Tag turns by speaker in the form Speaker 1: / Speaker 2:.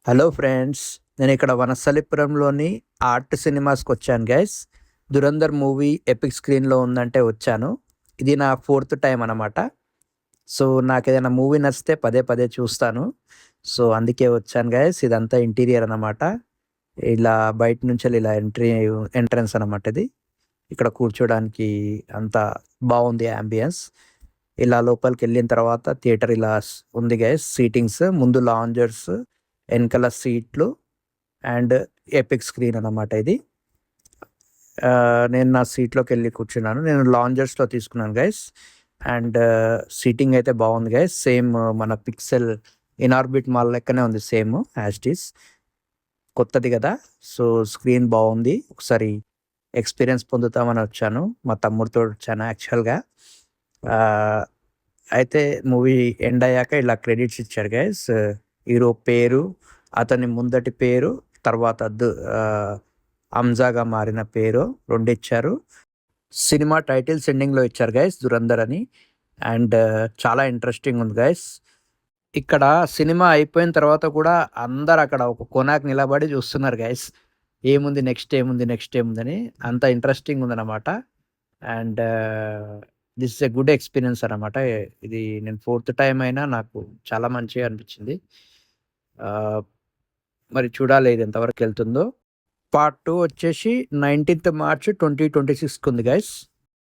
Speaker 1: Hello friends, నేను ఇక్కడ వనస్థలిపురంలోని art సినిమాస్కి వచ్చాను గైస్. దురంధర్ మూవీ ఎపిక్ స్క్రీన్లో ఉందంటే వచ్చాను. ఇది నా ఫోర్త్ టైం అనమాట. సో నాకు ఏదైనా మూవీ నచ్చితే పదే పదే చూస్తాను. సో అందుకే వచ్చాను గైస్. ఇదంతా ఇంటీరియర్ అనమాట. ఇలా బయట నుంచి ఇలా ఎంట్రన్స్ అనమాట ఇది. ఇక్కడ కూర్చోడానికి అంతా బాగుంది యాంబియన్స్. ఇలా లోపలికి వెళ్ళిన తర్వాత థియేటర్ ఇలా ఉంది గైస్. సీటింగ్స్ ముందు లాంజర్స్, వెనకాల సీట్లు అండ్ ఎపిక్ స్క్రీన్ అనమాట ఇది. నేను నా సీట్లోకి వెళ్ళి కూర్చున్నాను. నేను లాంజర్స్లో తీసుకున్నాను గైస్. అండ్ సీటింగ్ అయితే బాగుంది గైస్. సేమ్ మన పిక్సెల్ ఇన్ఆర్బిట్ మాల్ లెక్కనే ఉంది, సేమ్ యాజ్ ఇట్ ఈస్. కొత్తది కదా, సో స్క్రీన్ బాగుంది. ఒకసారి ఎక్స్పీరియన్స్ పొందుతామని వచ్చాను. మా తమ్ముడితో వచ్చాను యాక్చువల్గా. అయితే మూవీ ఎండ్ అయ్యాక ఇలా క్రెడిట్స్ ఇచ్చారు గైస్. హీరో పేరు, అతని ముందటి పేరు, తర్వాత హంజాగా మారిన పేరు రెండు ఇచ్చారు. సినిమా టైటిల్స్ ఎండింగ్లో ఇచ్చారు గైస్, దురంధర్ అని. అండ్ చాలా ఇంట్రెస్టింగ్ ఉంది గైస్. ఇక్కడ సినిమా అయిపోయిన తర్వాత కూడా అందరు అక్కడ ఒక కొనాకు నిలబడి చూస్తున్నారు గైస్. ఏముంది నెక్స్ట్, ఏముంది నెక్స్ట్, ఏముందని. అంత ఇంట్రెస్టింగ్ ఉందన్నమాట. And this is a good experience అనమాట. ఇది నేను ఫోర్త్ టైం అయినా నాకు చాలా మంచిగా అనిపించింది. మరి చూడాలి ఇది ఎంతవరకు వెళ్తుందో. పార్ట్ 2 వచ్చేసి 19th March 2026 ఉంది గైస్.